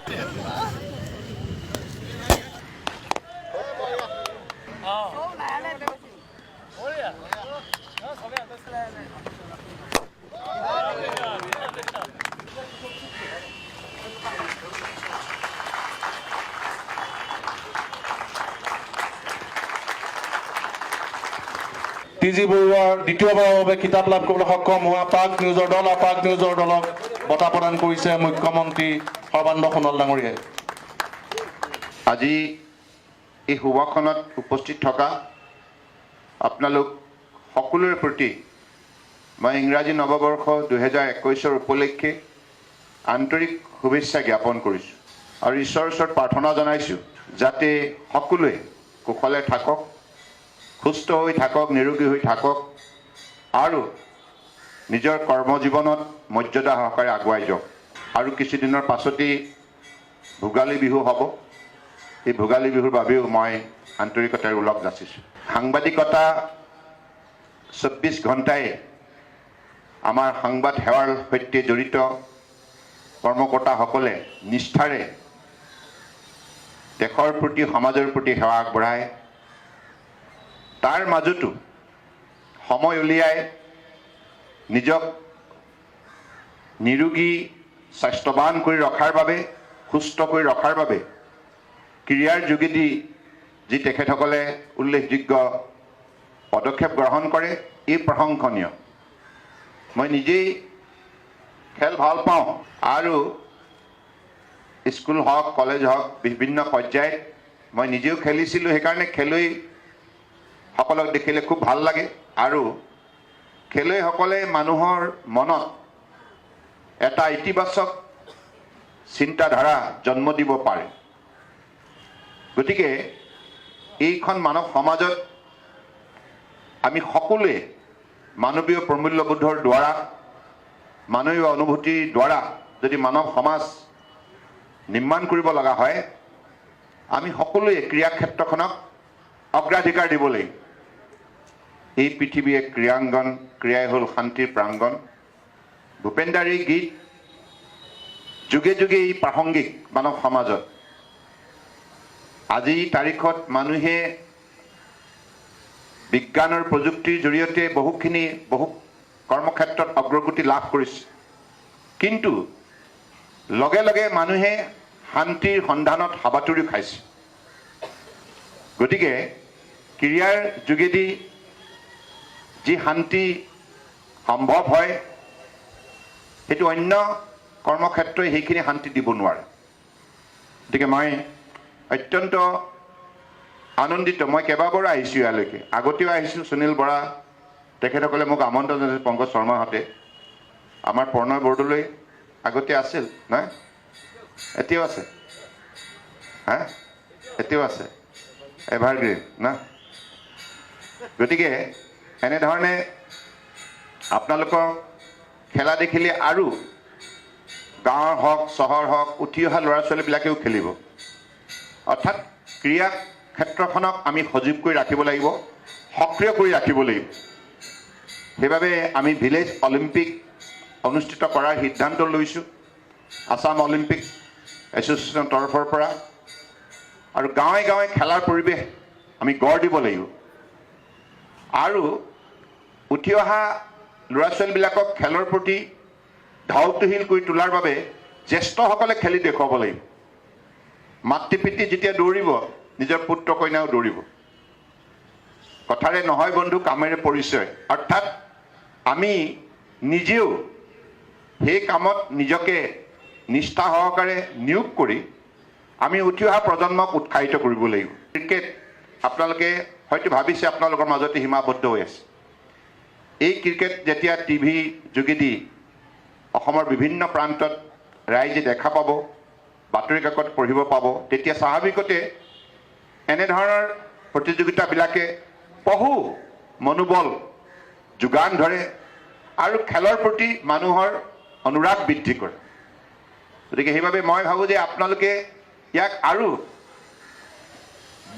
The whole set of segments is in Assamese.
টিজি বৰুৱাৰ দ্বিতীয়বাৰৰ বাবে কিতাপ লাভ কৰিবলৈ সক্ষম হোৱা প্ৰাগ নিউজৰ দল আৰু প্ৰাগ নিউজৰ দলক বঁটা প্ৰদান কৰিছে মুখ্যমন্ত্ৰী সৰ্বানন্দ সোণোৱাল ডাঙৰীয়াই। আজি এই সভাখনত উপস্থিত থকা আপোনালোক সকলোৰে প্ৰতি মই ইংৰাজী নৱবৰ্ষ 2021 উপলক্ষে আন্তৰিক শুভেচ্ছা জ্ঞাপন কৰিছোঁ আৰু ঈশ্বৰৰ ওচৰত প্ৰাৰ্থনা জনাইছোঁ যাতে সকলোৱে কুশলে থাকক, সুস্থ হৈ থাকক, নিৰোগী হৈ থাকক আৰু নিজৰ কৰ্মজীৱনত মৰ্যাদা সহকাৰে আগুৱাই যাওক। আৰু কিছুদিনৰ পাছতেই ভোগালী বিহু হ'ব। এই ভোগালী বিহুৰ বাবেও মই আন্তৰিকতাৰে ওলগ যাচিছোঁ। সাংবাদিকতা 24 ঘণ্টাই আমাৰ সংবাদ সেৱাৰ সৈতে জড়িত কৰ্মকৰ্তাসকলে নিষ্ঠাৰে দেশৰ প্ৰতি, সমাজৰ প্ৰতি সেৱা আগবঢ়ায়। তাৰ মাজতো সময় উলিয়াই নিজক নিৰোগী, স্বাস্থ্যৱান কৰি ৰখাৰ বাবে, সুস্থ কৰি ৰখাৰ বাবে ক্ৰীড়াৰ যোগেদি যি তেখেতসকলে উল্লেখযোগ্য পদক্ষেপ গ্ৰহণ কৰে, এই প্ৰশংসনীয়। মই নিজেই খেল ভাল পাওঁ আৰু স্কুল হওক, কলেজ হওক, বিভিন্ন পৰ্যায়ত মই নিজেও খেলিছিলোঁ। সেইকাৰণে খেলুৱৈসকলক দেখিলে খুব ভাল লাগে আৰু খেলুৱৈসকলে মানুহৰ মনত এটা ইতিবাচক চিন্তাধাৰা জন্ম দিব পাৰে। গতিকে এইখন মানৱ সমাজত আমি সকলোৱে মানৱীয় প্ৰমূল্যবোধৰ দ্বাৰা, মানৱীয় অনুভূতিৰ দ্বাৰা যদি মানৱ সমাজ নিৰ্মাণ কৰিব লগা হয়, আমি সকলোৱে ক্ৰীড়া ক্ষেত্ৰখনক অগ্ৰাধিকাৰ দিব লাগিব। এই পৃথিৱী এক ক্ৰীড়াংগন, ক্ৰীড়াই হ'ল শান্তিৰ প্ৰাংগন। ভূপেনদাৰ এই গীত যুগে যুগে এই প্ৰাসংগিক মানৱ সমাজত। আজিৰ তাৰিখত মানুহে বিজ্ঞানৰ প্ৰযুক্তিৰ জৰিয়তে বহু কৰ্মক্ষেত্ৰত অগ্ৰগতি লাভ কৰিছে, কিন্তু লগে লগে মানুহে শান্তিৰ সন্ধানত হাবাথুৰি খাইছে। গতিকে ক্ৰীড়াৰ যোগেদি যি শান্তি সম্ভৱ হয়, সেইটো অন্য কৰ্মক্ষেত্ৰই সেইখিনি শান্তি দিব নোৱাৰে। গতিকে মই অত্যন্ত আনন্দিত। মই কেইবাবাৰো আহিছোঁ ইয়ালৈকে, আগতেও আহিছোঁ। সুনীল বৰা তেখেতসকলে মোক আমন্ত্ৰণ জনাইছিল, পংকজ শৰ্মাহঁতে। আমাৰ প্ৰণয় বৰদলৈ আগতে আছিল, নহয়? এতিয়াও আছে, হা? এতিয়াও আছে, এভাৰগ্ৰীণ না? গতিকে এনেধৰণে আপোনালোকক খেলা দেখিলে আৰু গাঁৱৰ হওক, চহৰ হওক, উঠি অহা ল'ৰা ছোৱালীবিলাকেও খেলিব। অৰ্থাৎ ক্ৰীড়া ক্ষেত্ৰখনক আমি সজীৱ কৰি ৰাখিব লাগিব, সক্ৰিয় কৰি ৰাখিব লাগিব। সেইবাবে আমি ভিলেজ অলিম্পিক অনুষ্ঠিত কৰাৰ সিদ্ধান্ত লৈছোঁ আছাম অলিম্পিক এছ'চিয়েশ্যনৰ তৰফৰ পৰা। আৰু গাঁৱে গাঁৱে খেলাৰ পৰিৱেশ আমি গঢ় দিব লাগিব আৰু উঠি অহা ল'ৰা ছোৱালীবিলাকক খেলৰ প্ৰতি ধাউতিশীল কৰি তোলাৰ বাবে জ্যেষ্ঠসকলে খেলি দেখুৱাব লাগিব। মাতৃ পিতৃ যেতিয়া দৌৰিব, নিজৰ পুত্ৰ কন্যাও দৌৰিব। কথাৰে নহয় বন্ধু, কামেৰে পৰিচয়। অৰ্থাৎ আমি নিজেও সেই কামত নিজকে নিষ্ঠা সহকাৰে নিয়োগ কৰি আমি উঠি অহা প্ৰজন্মক উৎসাহিত কৰিব লাগিব। ক্ৰিকেট আপোনালোকে হয়তো ভাবিছে আপোনালোকৰ মাজতে সীমাবদ্ধ হৈ আছে। এই ক্ৰিকেট যেতিয়া টিভি যোগেদি অসমৰ বিভিন্ন প্ৰান্তত ৰাইজে দেখা পাব, বাতৰি কাকত পঢ়িব পাব, তেতিয়া স্বাভাৱিকতে এনেধৰণৰ প্ৰতিযোগিতাবিলাকে বহু মনোবল যোগান ধৰে আৰু খেলৰ প্ৰতি মানুহৰ অনুৰাগ বৃদ্ধি কৰে। গতিকে সেইবাবে মই ভাবোঁ যে আপোনালোকে ইয়াক আৰু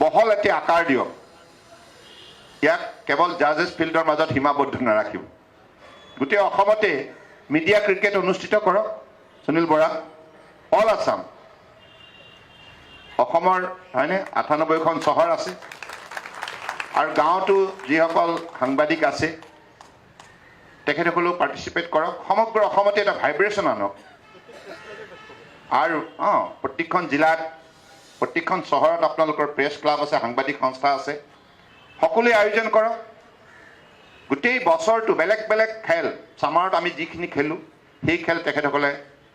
বহল এটি আকাৰ দিয়ক। ইয়াক কেৱল জাজেছ ফিল্ডৰ মাজত সীমাবদ্ধ নাৰাখিব। গোটেই অসমতে মিডিয়া ক্ৰিকেট অনুষ্ঠিত কৰক। সুনীল বৰা, অল আছাম অসমৰ হয়নে ৯৮খন চহৰ আছে আৰু গাঁৱতো যিসকল সাংবাদিক আছে তেখেতসকলেও পাৰ্টিচিপেট কৰক সমগ্ৰ অসমতে এটা ভাইব্ৰেশ্যন আনক আৰু প্ৰত্যেকখন জিলাত প্ৰত্যেকখন চহৰত আপোনালোকৰ প্ৰেছ ক্লাব আছে সাংবাদিক সংস্থা আছে সকলোৱে আয়োজন কৰক গোটেই বছৰটো বেলেগ বেলেগ খেল ছামাৰত আমি যিখিনি খেলোঁ সেই খেল তেখেতসকলে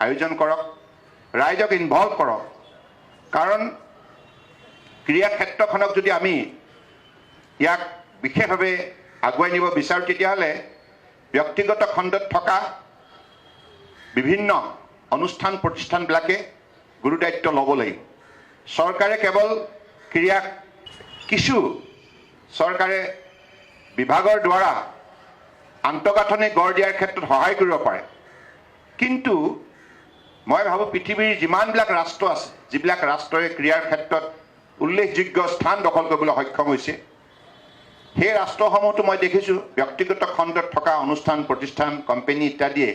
আয়োজন কৰক ৰাইজক ইনভলভ কৰক কাৰণ ক্ৰীড়া ক্ষেত্ৰখনক যদি আমি ইয়াক বিশেষভাৱে আগুৱাই নিব বিচাৰোঁ তেতিয়াহ'লে ব্যক্তিগত খণ্ডত থকা বিভিন্ন অনুষ্ঠান প্ৰতিষ্ঠানবিলাকে গুৰু দায়িত্ব ল'ব লাগিব চৰকাৰে কেৱল ক্ৰীড়াক কিছু চৰকাৰে বিভাগৰ দ্বাৰা আন্তঃগাঁথনি গঢ় দিয়াৰ ক্ষেত্ৰত সহায় কৰিব পাৰে কিন্তু মই ভাবোঁ পৃথিৱীৰ যিমানবিলাক ৰাষ্ট্ৰ আছে যিবিলাক ৰাষ্ট্ৰই ক্ৰীড়াৰ ক্ষেত্ৰত উল্লেখযোগ্য স্থান দখল কৰিবলৈ সক্ষম হৈছে সেই ৰাষ্ট্ৰসমূহতো মই দেখিছোঁ ব্যক্তিগত খণ্ডত থকা অনুষ্ঠান প্ৰতিষ্ঠান কোম্পানী ইত্যাদিয়ে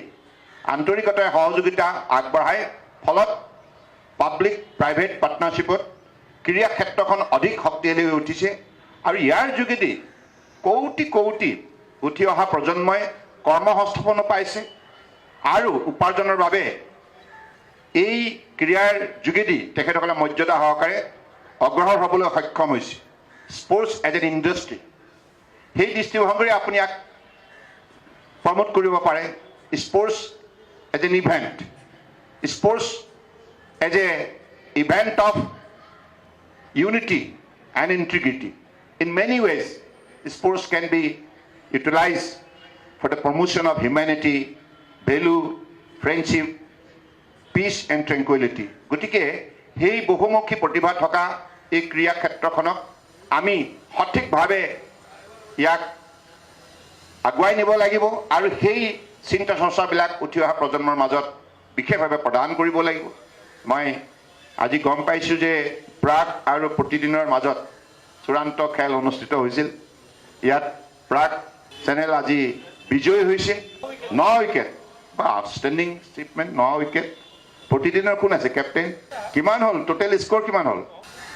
আন্তৰিকতাৰে সহযোগিতা আগবঢ়াই ফলত পাব্লিক প্ৰাইভেট পাৰ্টনাৰশ্বিপত ক্ৰীড়া ক্ষেত্ৰখন অধিক শক্তিশালী হৈ উঠিছে আৰু ইয়াৰ যোগেদি কৌটি কৌটি উঠি অহা প্ৰজন্মই কৰ্মসংস্থাপনো পাইছে আৰু উপাৰ্জনৰ বাবে এই ক্ৰীড়াৰ যোগেদি তেখেতসকলে মৰ্যাদা সহকাৰে অগ্ৰসৰ হ'বলৈ সক্ষম হৈছে স্পৰ্টছ এজ এন ইণ্ডাষ্ট্ৰী সেই দৃষ্টিভংগীৰে আপুনি ইয়াক প্ৰমোট কৰিব পাৰে sports as an event sports as a event of unity and integrity. In many ways, sports can be utilized for the promotion of humanity, value, friendship, peace and tranquility. গতিকে সেই বহুমুখী প্ৰতিভা থকা এই ক্ৰীড়া ক্ষেত্ৰখনক আমি সঠিকভাৱে ইয়াক আগুৱাই নিব লাগিব আৰু সেই চিন্তা চৰ্চাবিলাক উঠি অহা প্ৰজন্মৰ মাজত বিশেষভাৱে প্ৰদান কৰিব লাগিব মই আজি গম পাইছোঁ যে প্ৰাগ আৰু প্ৰতিদিনৰ মাজত চূড়ান্ত খেল অনুষ্ঠিত হৈছিল ইয়াত প্ৰাগ চেনেল আজি বিজয়ী হৈছে 9 উইকেট বা আউটষ্টেণ্ডিং ষ্টেটমেণ্ট 9 উইকেট প্ৰতিদিনৰ কোন আছে কেপ্টেইন কিমান হ'ল টোটেল স্ক'ৰ কিমান হ'ল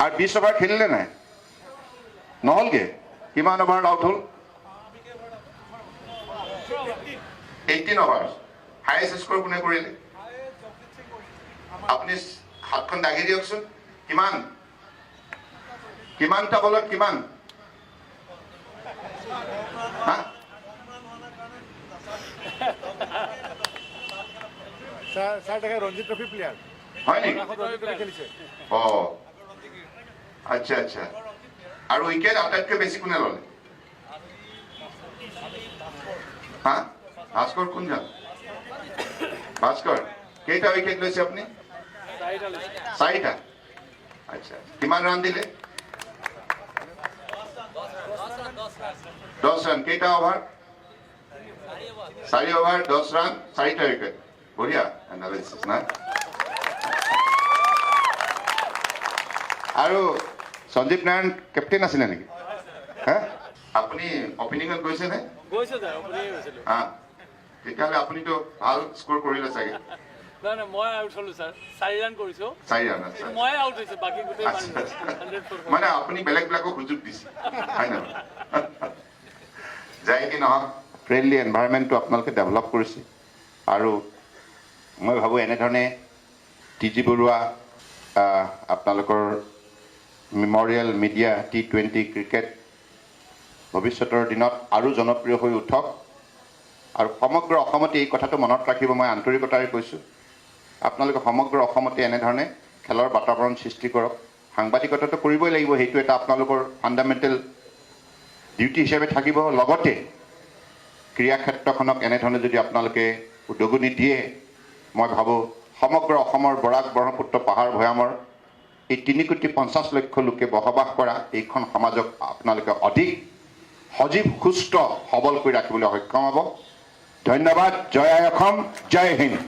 আৰু 20 অভাৰ খেলিলে নাই নহ'লগৈ কিমান অভাৰত আউট হ'ল 18 অভাৰ হায়েষ্ট স্ক'ৰ কোনে কৰিলে আপুনি হাতখন দাগি দিয়কচোন কিমান কিমানটা বলত কিমান ৰঞ্জিত ট্ৰফি প্লেয়াৰ হয় নেকি খেলিছে আচ্ছা আচ্ছা আৰু উইকেট আটাইতকৈ বেছি কোনে ল'লে ভাস্কৰ কোনজন ভাস্কৰ কেইটা উইকেট লৈছে আপুনি 4টা আচ্ছা কিমান ৰান দিলে 10 ৰান কেইটা অভাৰ 4 অভাৰ 10 ৰান 4টা উইকেট বঢ়িয়া এনালাইচিছ না আৰু সঞ্জীৱ নাৰায়ণ কেপ্টেইন আছিলে নেকি আপুনি অপেনিঙত গৈছেনে তেতিয়াহ'লে আপুনিতো ভাল স্ক'ৰ কৰিলে চাগে মই আউট হলো স্যাৰ 4 ৰান কৰিছো 4 ৰান আছে মই আউট হৈছো বাকি গোটেই মানে আপুনি বেলেগবিলাকক সুযোগ দিছে হয় না যাই কি নহওক ফ্ৰেণ্ডলি এনভাইৰনমেণ্টটো আপোনালোকে ডেভেলপ কৰিছে আৰু মই ভাবোঁ এনেধৰণে টি.জি. বৰুৱা আপোনালোকৰ মেমৰিয়েল মিডিয়া T20 ক্ৰিকেট ভৱিষ্যতৰ দিনত আৰু জনপ্ৰিয় হৈ উঠক আৰু সমগ্ৰ অসমতে এই কথাটো মনত ৰাখিব মই আন্তৰিকতাৰে কৈছোঁ আপোনালোকে সমগ্ৰ অসমতে এনেধৰণে খেলৰ বাতাবৰণ সৃষ্টি কৰক সাংবাদিকতাটো কৰিবই লাগিব সেইটো এটা আপোনালোকৰ ফাণ্ডামেণ্টেল ডিউটি হিচাপে থাকিব লগতে ক্ৰীড়া ক্ষেত্ৰখনক এনেধৰণে যদি আপোনালোকে উদগনি দিয়ে মই ভাবোঁ সমগ্ৰ অসমৰ বৰাক ব্ৰহ্মপুত্ৰ পাহাৰ ভৈয়ামৰ এই 3,50,00,000 লোকে বসবাস কৰা এইখন সমাজক আপোনালোকে অধিক সজীৱ সুস্থ সবল কৰি ৰাখিবলৈ সক্ষম হ'ব ধন্যবাদ জয় অসম জয় হিন্দ